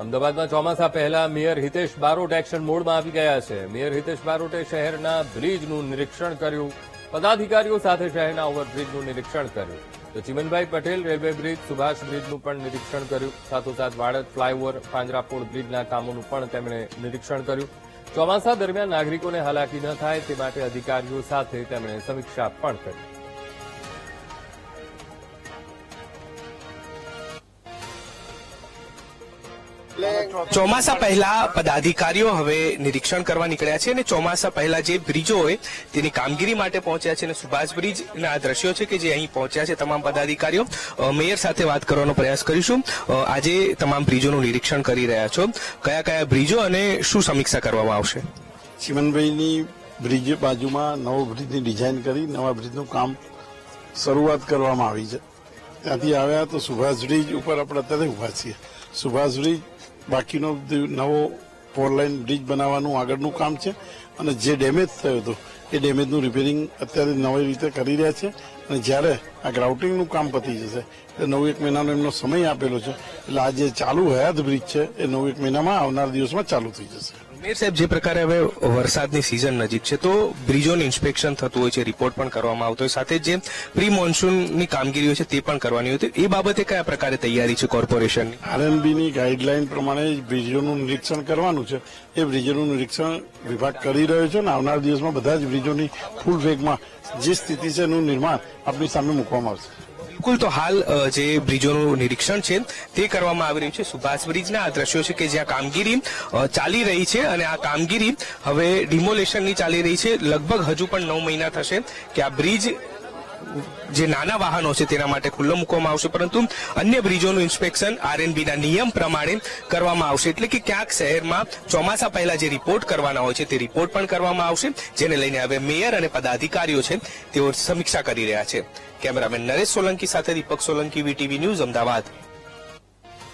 અમદાવાદમાં ચોમાસા પહેલા મેયર હિતેશ બારોટ એક્શન મોડમાં આવી ગયા છે. મેયર હિતેશ બારોટે શહેરના બ્રિજનું નિરીક્ષણ કર્યું. પદાધિકારીઓ સાથે શહેરના ઓવરબ્રિજનું નિરીક્ષણ કર્યું. તો ચિમનભાઈ પટેલ રેલવે બ્રિજ, સુભાષ બ્રિજનું પણ નિરીક્ષણ કર્યું. સાથોસાથ વાડજ ફ્લાયઓવર, પાંજરાપોળ બ્રિજના કામોનું પણ તેમણે નિરીક્ષણ કર્યું. ચોમાસા દરમિયાન નાગરિકોને હાલાકી ન થાય તે માટે અધિકારીઓ સાથે તેમણે સમીક્ષા પણ કરી. ચોમાસા પહેલા પદાધિકારીઓ હવે નિરીક્ષણ કરવા નીકળ્યા છે અને ચોમાસા પહેલા જે બ્રિજો હોય તેની કામગીરી માટે પહોંચ્યા છે અને સુભાષ બ્રિજના આ દ્રશ્યો છે કે જે અહીં પહોંચ્યા છે તમામ પદાધિકારીઓ. મેયર સાથે વાત કરવાનો પ્રયાસ કરીશું. આજે તમામ બ્રિજોનું નિરીક્ષણ કરી રહ્યા છો, કયા કયા બ્રિજો અને શું સમીક્ષા કરવામાં આવશે? ચિમનભાઈની બ્રિજ બાજુમાં નવો બ્રિજની ડિઝાઇન કરી નવા બ્રિજનું કામ શરૂઆત કરવામાં આવી છે. ત્યાંથી આવ્યા તો સુભાષ બ્રિજ ઉપર આપણે અત્યારે ઉભા છીએ. સુભાષ બ્રિજ બાકીનો નવો ફોર લાઇન બ્રિજ બનાવવાનું આગળનું કામ છે અને જે ડેમેજ થયો હતો એ ડેમેજનું રિપેરિંગ અત્યારે નવી રીતે કરી રહ્યા છે અને જ્યારે આ ગ્રાઉટિંગનું કામ પતી જશે એટલે 9-1 મહિનાનો એમનો સમય આપેલો છે. એટલે આ જે ચાલુ હયાત બ્રિજ છે એ 9-1 મહિનામાં આવનાર દિવસમાં ચાલુ થઈ જશે. મેયર સાહેબ, જે પ્રકારે હવે વરસાદની સિઝન નજીક છે તો બ્રિજોનું ઇન્સ્પેક્શન થતું હોય છે, રિપોર્ટ પણ કરવામાં આવતો હોય, સાથે જે પ્રી મોન્સૂનની કામગીરી હોય છે તે પણ કરવાની હોય છે. એ બાબતે કયા પ્રકારે તૈયારી છે કોર્પોરેશનની? આરએનબીની ગાઈડલાઈન પ્રમાણે બ્રિજોનું નિરીક્ષણ કરવાનું છે. એ બ્રિજોનું નિરીક્ષણ વિભાગ કરી રહ્યો છે અને આવનાર દિવસમાં બધા જ બ્રિજોની ફૂલ વેગમાં જે સ્થિતિ છે એનું નિર્માણ આપણી સામે મૂકવામાં આવશે. બિલકુલ. તો હાલ જે બ્રિજોનું નિરીક્ષણ છે તે કરવામાં આવી રહ્યું છે. સુભાષ બ્રિજના આ દ્રશ્યો છે કે જ્યાં કામગીરી ચાલી રહી છે અને આ કામગીરી હવે ડિમોલેશનની ચાલી રહી છે. લગભગ હજુ પણ 9 મહિના થશે કે આ બ્રિજ જે નાના વાહનો છે તેના માટે ખુલ્લો મૂકવામાં આવશે, પરંતુ અન્ય બ્રિજોનું ઇન્સ્પેક્શન આરએનબીના નિયમ પ્રમાણે કરવામાં આવશે. એટલે કે ક્યાંક શહેરમાં ચોમાસા પહેલા જે રિપોર્ટ કરવાના હોય છે તે રિપોર્ટ પણ કરવામાં આવશે, જેને લઈને હવે મેયર અને પદાધિકારીઓ છે તેઓ સમીક્ષા કરી રહ્યા છે. કેમેરામેન નરેશ સોલંકી સાથે દીપક સોલંકી, વીટીવી ન્યૂઝ, અમદાવાદ.